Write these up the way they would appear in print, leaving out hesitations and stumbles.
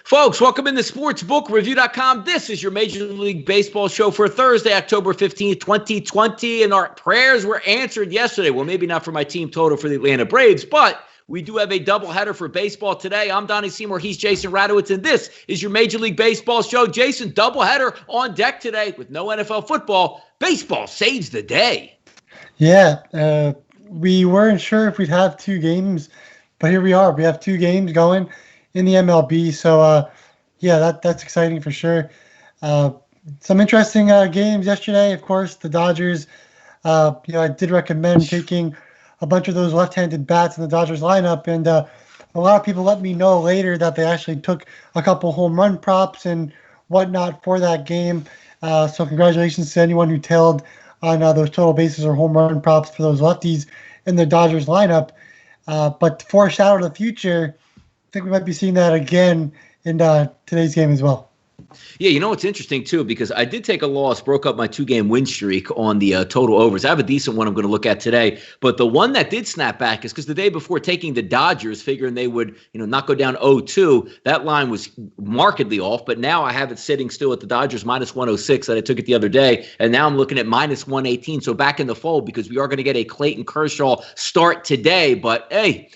Folks, welcome in the sportsbookreview.com. This is your Major League Baseball show for Thursday, October 15th, 2020. And our prayers were answered yesterday. Well, maybe not for my team total for the Atlanta Braves, but we do have a doubleheader for baseball today. I'm Donnie Seymour. He's Jason Radowitz. And this is your Major League Baseball show. Jason, doubleheader on deck today with no NFL football. Baseball saves the day. Yeah, we weren't sure if we'd have two games, but here we are. We have two games going in the MLB. So, that's exciting for sure. Some interesting games yesterday. Of course, the Dodgers, I did recommend taking a bunch of those left-handed bats in the Dodgers lineup. And a lot of people let me know later that they actually took a couple home run props and whatnot for that game. So congratulations to anyone who tailed on those total bases or home run props for those lefties in the Dodgers lineup. But to foreshadow the future, I think we might be seeing that again in today's game as well. Yeah, you know what's interesting, too, because I did take a loss, broke up my two-game win streak on the total overs. I have a decent one I'm going to look at today. But the one that did snap back is because the day before taking the Dodgers, figuring they would not go down 0-2, that line was markedly off. But now I have it sitting still at the Dodgers minus 106 that I took it the other day. And now I'm looking at minus 118. So back in the fold because we are going to get a Clayton Kershaw start today. But, hey,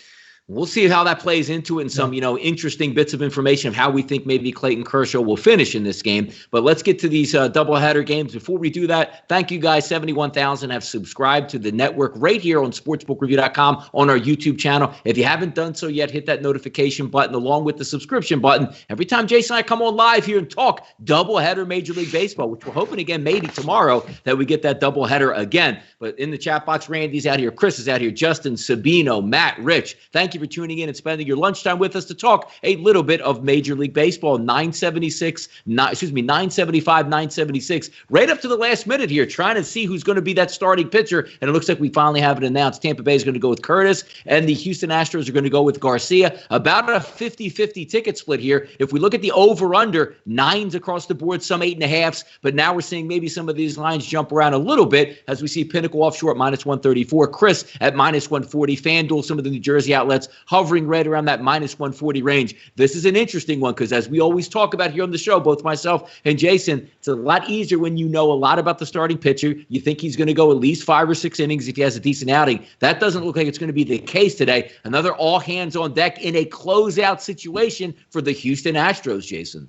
we'll see how that plays into it and some, interesting bits of information of how we think maybe Clayton Kershaw will finish in this game. But let's get to these doubleheader games. Before we do that, thank you guys. 71,000 have subscribed to the network right here on sportsbookreview.com on our YouTube channel. If you haven't done so yet, hit that notification button along with the subscription button. Every time Jason and I come on live here and talk doubleheader Major League Baseball, which we're hoping again maybe tomorrow that we get that doubleheader again. But in the chat box, Randy's out here, Chris is out here, Justin, Sabino, Matt, Rich. Thank you for tuning in and spending your lunchtime with us to talk a little bit of Major League Baseball. 975, 976, right up to the last minute here, trying to see who's going to be that starting pitcher. And it looks like we finally have it announced. Tampa Bay is going to go with Curtis, and the Houston Astros are going to go with Garcia. About a 50-50 ticket split here. If we look at the over-under, 9s across the board, some 8.5s. But now we're seeing maybe some of these lines jump around a little bit as we see Pinnacle offshore at minus 134, Chris at minus 140, FanDuel, some of the New Jersey outlets hovering right around that minus 140 range. This is an interesting one because as we always talk about here on the show, both myself and Jason, it's a lot easier when you know a lot about the starting pitcher. You think he's going to go at least 5 or 6 innings if he has a decent outing. That doesn't look like it's going to be the case today. Another all hands on deck in a closeout situation for the Houston Astros, Jason.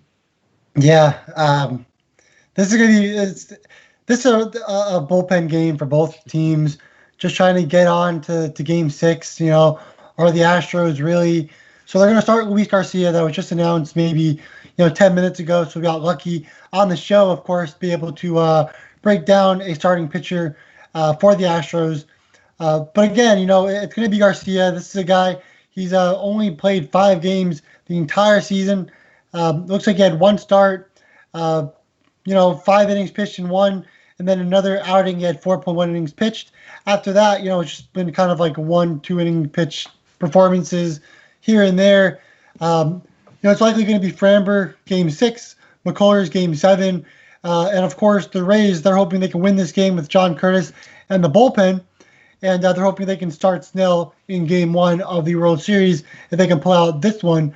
Yeah, this is going to be this is a bullpen game for both teams. Just trying to get on to game 6, Are the Astros really? So they're going to start Luis Garcia. That was just announced maybe 10 minutes ago. So we got lucky on the show, of course, be able to break down a starting pitcher for the Astros. But again, it's going to be Garcia. This is a guy. He's only played 5 games the entire season. Looks like he had 1 start. 5 innings pitched in 1, and then another outing. He had 4.1 innings pitched. After that, it's just been kind of like 1-2 inning pitch performances here and there. It's likely going to be Framber game 6, McCullers game 7, and of course the Rays. They're hoping they can win this game with John Curtis and the bullpen, and they're hoping they can start Snell in game 1 of the World Series if they can pull out this one,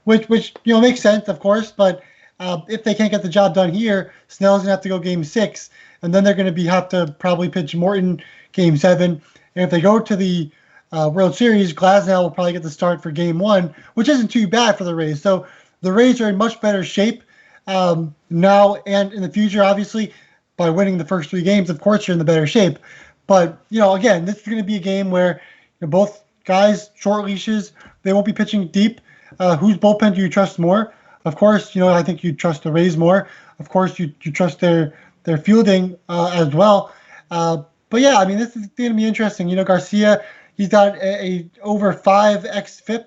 which makes sense, of course. But if they can't get the job done here, Snell's gonna have to go game 6, and then they're going to have to probably pitch Morton game 7. And if they go to the World Series, Glasnow will probably get the start for game 1, which isn't too bad for the Rays. So the Rays are in much better shape now and in the future. Obviously, by winning the first 3 games, of course, you're in the better shape. But, again, this is going to be a game where both guys, short leashes, they won't be pitching deep. Whose bullpen do you trust more? Of course, I think you trust the Rays more. Of course, you trust their fielding as well. But, yeah, this is going to be interesting. Garcia, he's got a over 5 xFIP.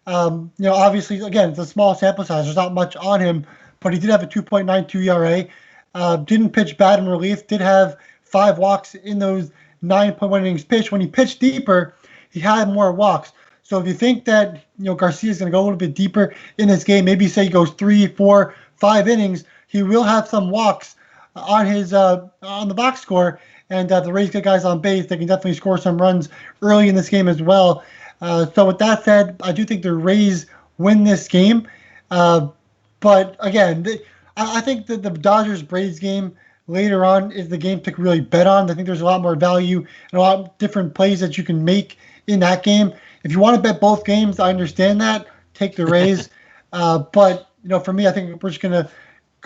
Obviously, again, it's a small sample size. There's not much on him, but he did have a 2.92 ERA. Didn't pitch bad in relief. Did have 5 walks in those 9.1 innings pitched. When he pitched deeper, he had more walks. So if you think that Garcia is going to go a little bit deeper in this game, maybe say he goes 3, 4, 5 innings, he will have some walks on his on the box score. And the Rays get guys on base. They can definitely score some runs early in this game as well. So with that said, I do think the Rays win this game. But again, I think that the Dodgers-Braves game later on is the game to really bet on. I think there's a lot more value and a lot of different plays that you can make in that game. If you want to bet both games, I understand that. Take the Rays. But, for me, I think we're just going to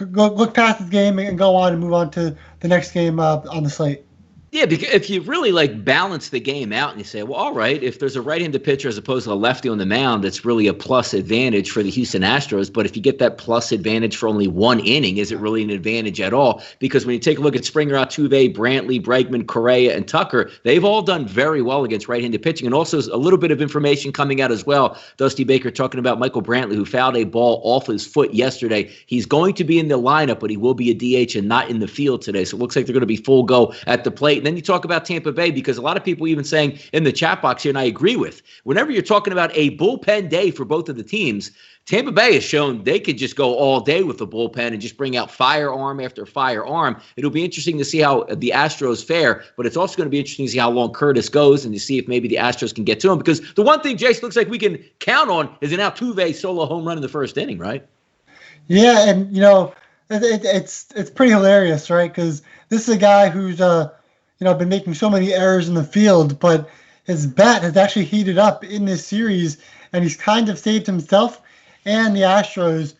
look past this game and go on and move on to the next game on the slate. Yeah, because if you really balance the game out and you say, well, all right, if there's a right-handed pitcher as opposed to a lefty on the mound, that's really a plus advantage for the Houston Astros. But if you get that plus advantage for only one inning, is it really an advantage at all? Because when you take a look at Springer, Altuve, Brantley, Bregman, Correa, and Tucker, they've all done very well against right-handed pitching. And also a little bit of information coming out as well. Dusty Baker talking about Michael Brantley, who fouled a ball off his foot yesterday. He's going to be in the lineup, but he will be a DH and not in the field today. So it looks like they're going to be full go at the plate. And then you talk about Tampa Bay, because a lot of people even saying in the chat box here, and I agree with, whenever you're talking about a bullpen day for both of the teams, Tampa Bay has shown they could just go all day with the bullpen and just bring out firearm after firearm. It'll be interesting to see how the Astros fare, but it's also going to be interesting to see how long Curtis goes and to see if maybe the Astros can get to him. Because the one thing, Jace, looks like we can count on is an Altuve solo home run in the first inning, right? Yeah, and it's pretty hilarious, right? Because this is a guy who's been making so many errors in the field, but his bat has actually heated up in this series, and he's kind of saved himself and the Astros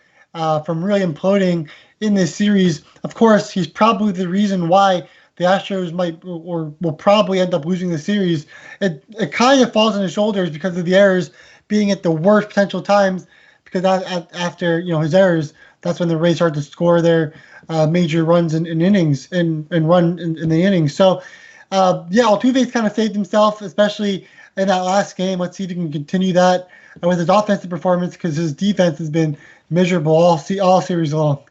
from really imploding in this series. Of course, he's probably the reason why the Astros might or will probably end up losing the series. It kind of falls on his shoulders because of the errors being at the worst potential times, because after his errors, that's when the Rays start to score their major runs in innings and run in the innings. So, Altuve's kind of saved himself, especially in that last game. Let's see if he can continue that with his offensive performance, because his defense has been miserable all series long.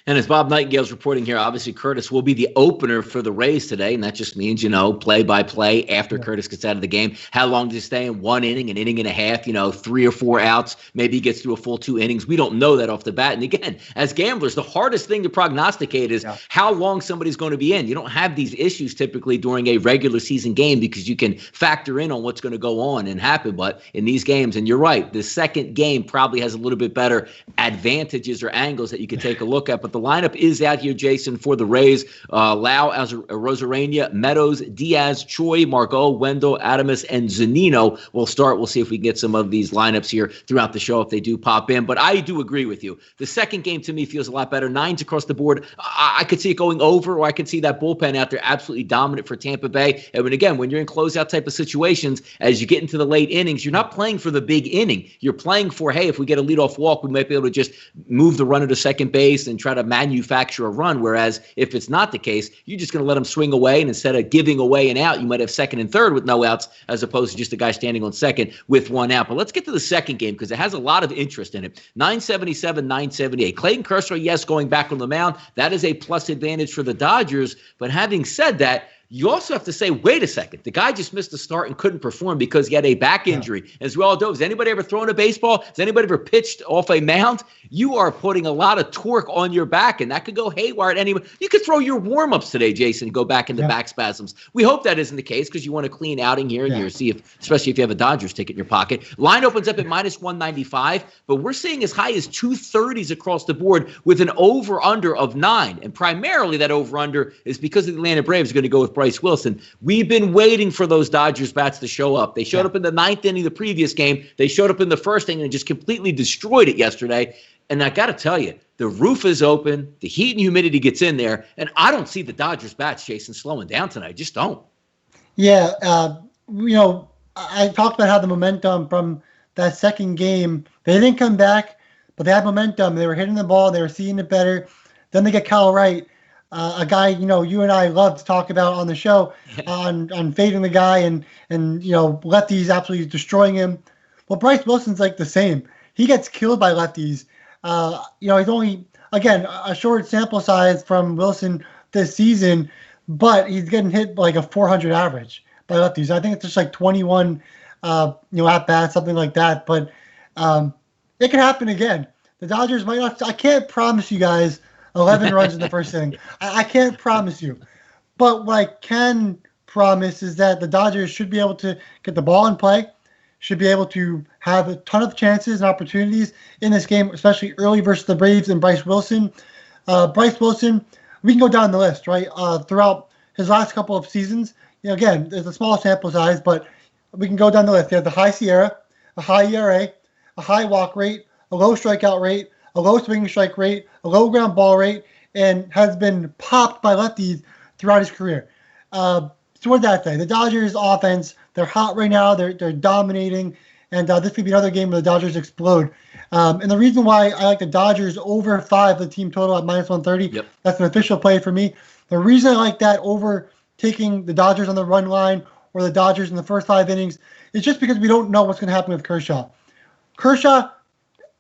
And as Bob Nightingale's reporting here, obviously Curtis will be the opener for the Rays today, and that just means, play by play after Curtis gets out of the game. How long does he stay in? One inning, an inning and a half, 3 or 4 outs. Maybe he gets through a full 2 innings. We don't know that off the bat. And again, as gamblers, the hardest thing to prognosticate is how long somebody's going to be in. You don't have these issues typically during a regular season game because you can factor in on what's going to go on and happen. But in these games, and you're right, the second game probably has a little bit better advantages or angles that you can take a look at. But the lineup is out here, Jason, for the Rays. Lau, Rosarena, Meadows, Diaz, Choi, Margot, Wendell, Adames, and Zunino will start. We'll see if we can get some of these lineups here throughout the show if they do pop in. But I do agree with you. The second game to me feels a lot better. 9s across the board. I could see it going over, or I could see that bullpen out there absolutely dominant for Tampa Bay. And when you're in closeout type of situations, as you get into the late innings, you're not playing for the big inning. You're playing for, hey, if we get a leadoff walk, we might be able to just move the runner to second base and try to manufacture a run. Whereas if it's not the case, you're just going to let them swing away, and instead of giving away an out, you might have second and third with no outs, as opposed to just a guy standing on second with 1 out. But let's get to the second game, because it has a lot of interest in it. 977, 978. Clayton Kershaw, yes, going back on the mound. That is a plus advantage for the Dodgers. But having said that, you also have to say, wait a second, the guy just missed the start and couldn't perform because he had a back injury. As we all know, has anybody ever thrown a baseball? Has anybody ever pitched off a mound? You are putting a lot of torque on your back, and that could go haywire at any. You could throw your warm-ups today, Jason, and go back into back spasms. We hope that isn't the case, because you want a clean outing here and here, especially if you have a Dodgers ticket in your pocket. Line opens up at -195, but we're seeing as high as 230s across the board with an over-under of 9. And primarily that over-under is because the Atlanta Braves are going to go with Bryce Wilson. We've been waiting for those Dodgers bats to show up. They showed up in the 9th inning of the previous game. They showed up in the first inning and just completely destroyed it yesterday. And I got to tell you, the roof is open, the heat and humidity gets in there, and I don't see the Dodgers bats, Jason, slowing down tonight. I just don't. Yeah, I talked about how the momentum from that second game, they didn't come back, but they had momentum. They were hitting the ball. They were seeing it better. Then they get Kyle Wright, a guy, you and I love to talk about on the show, on fading the guy and lefties absolutely destroying him. Well, Bryce Wilson's like the same. He gets killed by lefties. He's only, again, a short sample size from Wilson this season, but he's getting hit like a 400 average by lefties. I think it's just like 21, at bat, something like that. But it can happen again. The Dodgers might not. I can't promise you guys 11 runs in the first inning. I can't promise you. But what I can promise is that the Dodgers should be able to get the ball in play, should be able to have a ton of chances and opportunities in this game, especially early versus the Braves and Bryce Wilson. Bryce Wilson, we can go down the list, right? Throughout his last couple of seasons, again, there's a small sample size, but we can go down the list. You have the high Sierra, a high ERA, a high walk rate, a low strikeout rate, a low swinging strike rate, a low ground ball rate, and has been popped by lefties throughout his career. So what does that say? The Dodgers offense, they're hot right now. They're dominating. And this could be another game where the Dodgers explode. And the reason why I like the Dodgers over 5, the team total at minus 130, that's an official play for me. The reason I like that over taking the Dodgers on the run line or the Dodgers in the first 5 innings is just because we don't know what's going to happen with Kershaw. Kershaw,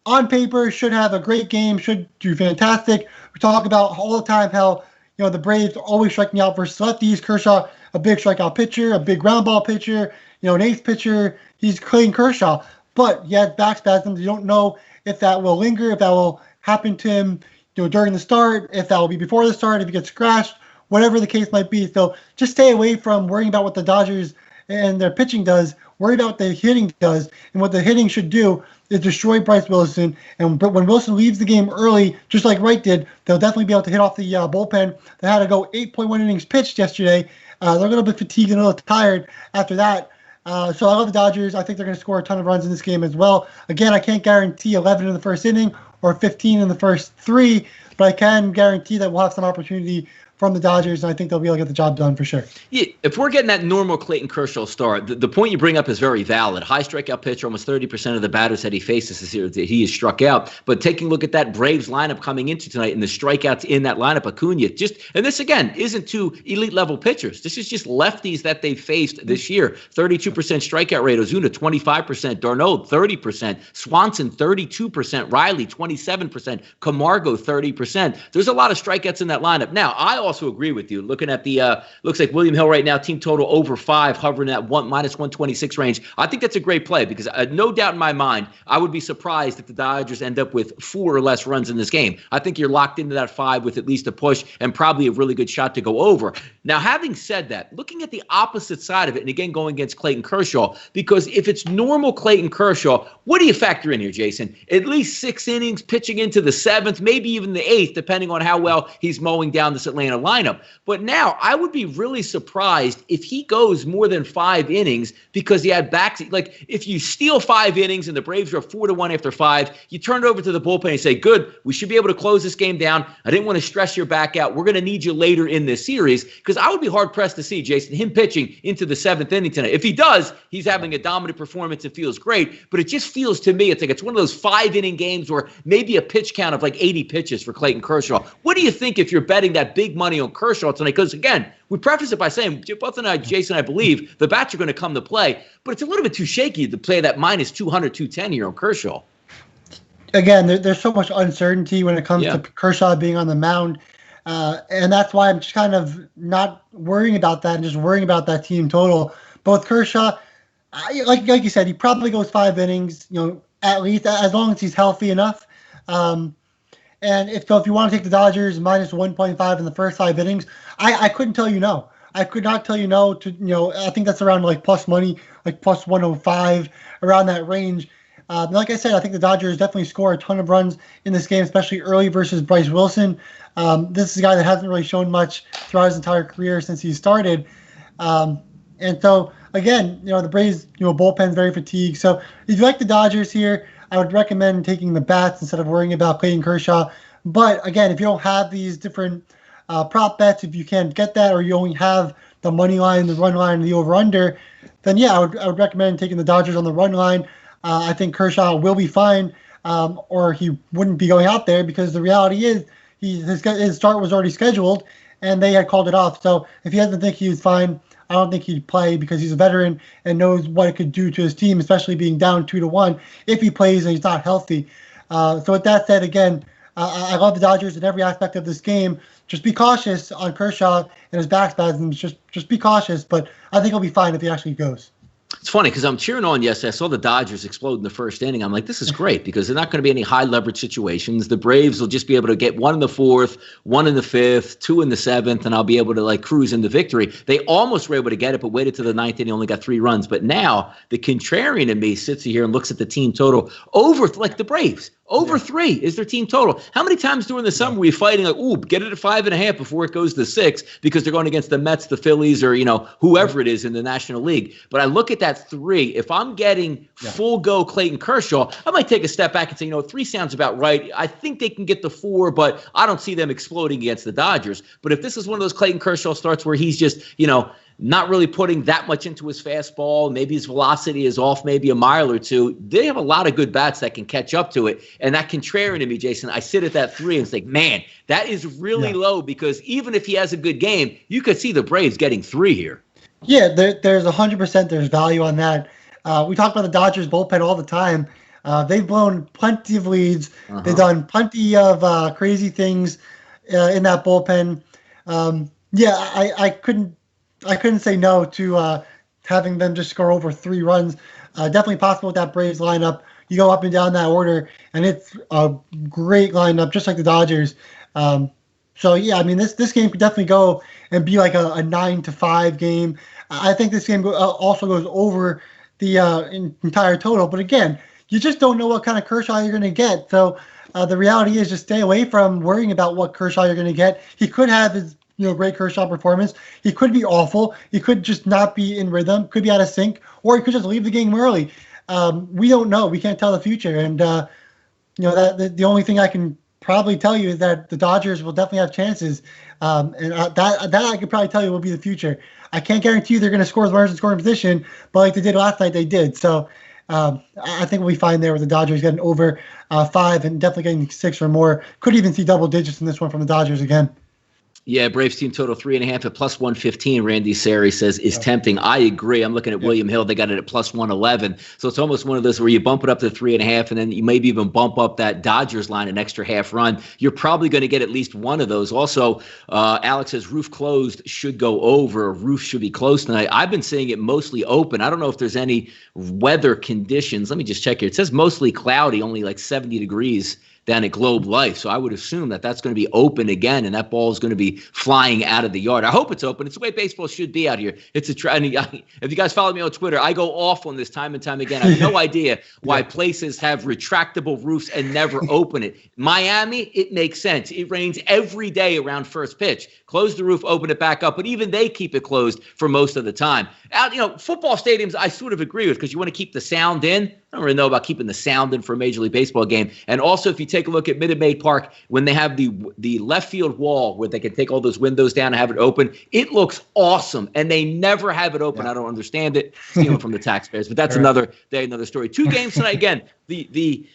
on paper, should have a great game, should do fantastic. We talk about all the time how the Braves are always striking out versus lefties. Kershaw, a big strikeout pitcher, a big ground ball pitcher, an ace pitcher. He's Clayton Kershaw, but he has back spasms. You don't know if that will linger, if that will happen to him during the start, if that will be before the start, if he gets scratched, whatever the case might be. So just stay away from worrying about what the Dodgers and their pitching does. Worry about what the hitting does, and what the hitting should do is destroy Bryce Wilson. And when Wilson leaves the game early, just like Wright did, they'll definitely be able to hit off the bullpen. They had to go 8.1 innings pitched yesterday. They're a little bit fatigued and a little tired after that. So I love the Dodgers. I think they're going to score a ton of runs in this game as well. Again, I can't guarantee 11 in the first inning or 15 in the first 3, but I can guarantee that we'll have some opportunity from the Dodgers, and I think they'll be able to get the job done for sure. Yeah, if we're getting that normal Clayton Kershaw start, the point you bring up is very valid. High strikeout pitcher, almost 30% of the batters that he faces this year that he has struck out. But taking a look at that Braves lineup coming into tonight and the strikeouts in that lineup, Acuna, and this again isn't 2 elite level pitchers. This is just lefties that they faced this year. 32% strikeout rate, Ozuna 25%, Darno 30%, Swanson 32%, Riley 27%, Camargo 30%. There's a lot of strikeouts in that lineup. Now, I also agree with you. Looking at the looks like William Hill right now, team total over 5, hovering at minus 126 range. I think that's a great play because no doubt in my mind, I would be surprised if the Dodgers end up with 4 or less runs in this game. I think you're locked into that 5 with at least a push and probably a really good shot to go over. Now, having said that, looking at the opposite side of it, and again going against Clayton Kershaw, because if it's normal Clayton Kershaw, what do you factor in here, Jason? At least 6 innings, pitching into the 7th, maybe even the 8th, depending on how well he's mowing down this Atlanta lineup. But now I would be really surprised if he goes more than 5 innings because he had backs. Like if you steal 5 innings and the Braves are 4-1 after 5, you turn it over to the bullpen and say, good, we should be able to close this game down. I didn't want to stress your back out. We're going to need you later in this series, because I would be hard pressed to see, Jason, him pitching into the 7th inning tonight. If he does, he's having a dominant performance and feels great. But it just feels to me, it's one of those 5-inning games or maybe a pitch count of like 80 pitches for Clayton Kershaw. What do you think if you're betting that big money on Kershaw tonight? Because again, we preface it by saying both and I, Jason, I believe the bats are going to come to play, but it's a little bit too shaky to play that minus 200, 210 here on Kershaw. Again, there's so much uncertainty when it comes to Kershaw being on the mound, and that's why I'm just kind of not worrying about that and just worrying about that team total. Both Kershaw, like you said, he probably goes 5 innings, at least as long as he's healthy enough. And if you want to take the Dodgers minus 1.5 in the first 5 innings, I couldn't tell you no. I could not tell you no to, I think that's around like plus money, like plus 105, around that range. Like I said, I think the Dodgers definitely score a ton of runs in this game, especially early versus Bryce Wilson. This is a guy that hasn't really shown much throughout his entire career since he started. And so, again, the Braves, bullpen's very fatigued. So if you like the Dodgers here, I would recommend taking the bats instead of worrying about Clayton Kershaw. But again, if you don't have these different prop bets, if you can't get that, or you only have the money line, the run line, and the over/under, then yeah, I would recommend taking the Dodgers on the run line. I think Kershaw will be fine, or he wouldn't be going out there, because the reality is his start was already scheduled and they had called it off. So if he doesn't think he was fine, I don't think he'd play, because he's a veteran and knows what it could do to his team, especially being down 2-1 if he plays and he's not healthy. So with that said, again, I love the Dodgers in every aspect of this game. Just be cautious on Kershaw and his back spasms. Just be cautious, but I think he'll be fine if he actually goes. It's funny because I'm cheering on yesterday. I saw the Dodgers explode in the first inning. I'm like, this is great because they're not going to be any high leverage situations. The Braves will just be able to get one in the fourth, one in the fifth, two in the seventh, and I'll be able to like cruise into victory. They almost were able to get it, but waited to the ninth inning, only got 3 runs. But now the contrarian in me sits here and looks at the team total over like the Braves. Over 3 is their team total. How many times during the summer were you fighting like, ooh, get it at 5.5 before it goes to 6 because they're going against the Mets, the Phillies, or whoever it is in the National League. But I look at that 3. If I'm getting full go Clayton Kershaw, I might take a step back and say, 3 sounds about right. I think they can get the 4, but I don't see them exploding against the Dodgers. But if this is one of those Clayton Kershaw starts where he's just, not really putting that much into his fastball. Maybe his velocity is off maybe a mile or two. They have a lot of good bats that can catch up to it. And that contrarian to me, Jason, I sit at that 3 and think, man, that is really low because even if he has a good game, you could see the Braves getting 3 here. Yeah, there's 100% there's value on that. We talk about the Dodgers bullpen all the time. They've blown plenty of leads. They've done plenty of crazy things in that bullpen. I couldn't say no to having them just score over 3 runs. Definitely possible with that Braves lineup. You go up and down that order, and it's a great lineup, just like the Dodgers. This game could definitely go and be like a 9-5 game. I think this game also goes over the entire total. But again, you just don't know what kind of Kershaw you're going to get. So the reality is just stay away from worrying about what Kershaw you're going to get. He could have his great Kershaw performance. He could be awful. He could just not be in rhythm, could be out of sync, or he could just leave the game early. We don't know. We can't tell the future. And, the only thing I can probably tell you is that the Dodgers will definitely have chances. That I could probably tell you will be the future. I can't guarantee you they're going to score as runners in scoring position, but like they did last night, they did. So I think we'll be fine there with the Dodgers getting over 5 and definitely getting 6 or more. Could even see double digits in this one from the Dodgers again. Yeah, Braves team total 3.5 at plus 115. Randy Sari says is tempting. I agree. I'm looking at William Hill. They got it at plus 111. So it's almost one of those where you bump it up to 3.5, and then you maybe even bump up that Dodgers line an extra half run. You're probably going to get at least one of those. Also, Alex says roof closed should go over. Roof should be closed tonight. I've been seeing it mostly open. I don't know if there's any weather conditions. Let me just check here. It says mostly cloudy, only like 70 degrees down at Globe Life. So I would assume that that's going to be open again, and that ball is going to be flying out of the yard. I hope it's open. It's the way baseball should be out here. It's a trend. If you guys follow me on Twitter, I go off on this time and time again. I have no idea why places have retractable roofs and never open it. Miami, it makes sense. It rains every day around first pitch. Close the roof, open it back up, but even they keep it closed for most of the time. Football stadiums, I sort of agree with because you want to keep the sound in. I don't really know about keeping the sound in for a Major League Baseball game. And also, if you take a look at Minute Maid Park, when they have the left field wall where they can take all those windows down and have it open, it looks awesome. And they never have it open. I don't understand it. Stealing from the taxpayers. But that's another day, another story. 2 games tonight. Again, the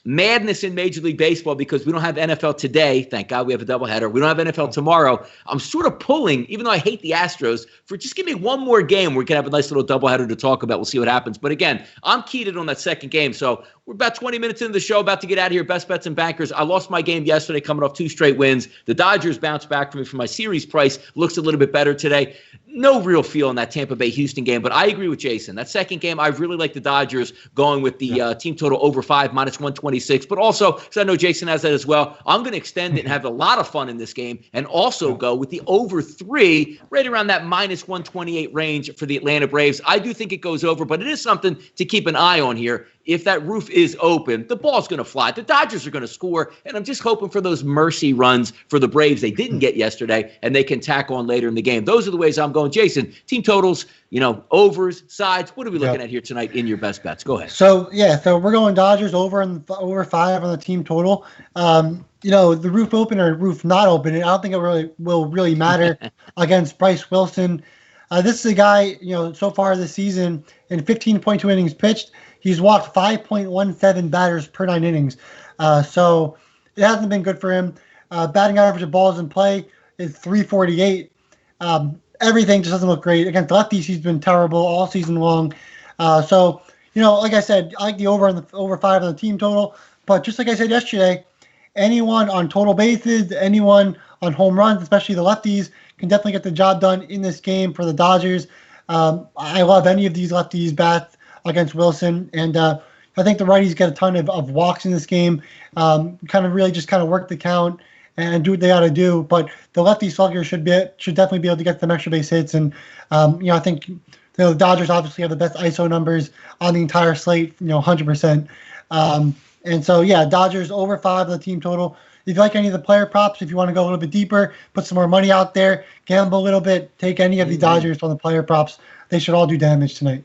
madness in Major League Baseball because we don't have NFL today. Thank God we have a doubleheader. We don't have NFL tomorrow. I'm sort of pulling, even though I hate the Astros, for just give me one more game where we can have a nice little doubleheader to talk about. We'll see what happens. But again, I'm keyed in on that second game. So we're about 20 minutes into the show, about to get out of here. Best bets and bankers. I lost my game yesterday, coming off 2 straight wins. The Dodgers bounced back for me for my series price. Looks a little bit better today. No real feel in that Tampa Bay-Houston game, but I agree with Jason. That second game, I really like the Dodgers going with the team total over 5, minus 126. But also, because I know Jason has that as well, I'm going to extend it and have a lot of fun in this game and also go with the over 3, right around that minus 128 range for the Atlanta Braves. I do think it goes over, but it is something to keep an eye on here. If that roof is open, the ball's going to fly. The Dodgers are going to score, and I'm just hoping for those mercy runs for the Braves they didn't get yesterday, and they can tack on later in the game. Those are the ways I'm going. Jason, team totals, overs, sides. What are we looking at here tonight in your best bets? Go ahead. So we're going Dodgers over 5 on the team total. The roof open or roof not open, I don't think it will really matter against Bryce Wilson. This is a guy, so far this season in 15.2 innings pitched, he's walked 5.17 batters per 9 innings. So it hasn't been good for him. Batting average of balls in play is 348. Everything just doesn't look great. Against lefties, he's been terrible all season long. Like I said, I like the over 5 on the team total. But just like I said yesterday, anyone on total bases, anyone on home runs, especially the lefties, can definitely get the job done in this game for the Dodgers. I love any of these lefties bats against Wilson, and I think the righties get a ton of walks in this game, kind of really just kind of work the count and do what they got to do. But the lefty slugger should definitely be able to get some extra base hits. And, I think the Dodgers obviously have the best ISO numbers on the entire slate, 100%. And so, yeah, Dodgers over 5 the team total. If you like any of the player props, if you want to go a little bit deeper, put some more money out there, gamble a little bit, take any of the Dodgers on the player props. They should all do damage tonight.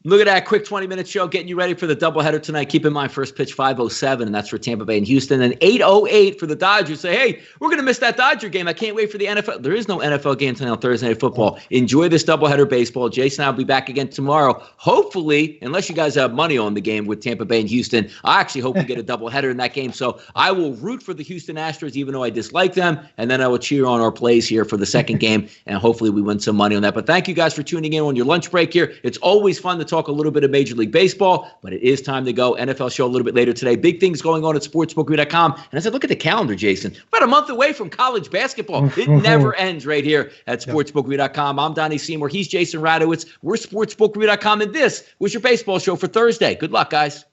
Look at that quick 20-minute show getting you ready for the doubleheader tonight. Keep in mind, first pitch 5:07, and that's for Tampa Bay and Houston. And 8:08 for the Dodgers. Say, hey, we're going to miss that Dodger game. I can't wait for the NFL. There is no NFL game tonight on Thursday Night Football. Enjoy this doubleheader baseball. Jason and I will be back again tomorrow. Hopefully, unless you guys have money on the game with Tampa Bay and Houston, I actually hope we get a doubleheader in that game. So I will root for the Houston Astros, even though I dislike them, and then I will cheer on our plays here for the second game, and hopefully we win some money on that. But thank you guys for tuning in on your lunch break here. It's always fun to talk a little bit of Major League Baseball, but it is time to go. NFL show a little bit later today. Big things going on at sportsbookie.com. And I said, look at the calendar, Jason. About a month away from college basketball. It never ends right here at sportsbookie.com. I'm Donnie Seymour. He's Jason Radowitz. We're sportsbookie.com, and this was your baseball show for Thursday. Good luck, guys.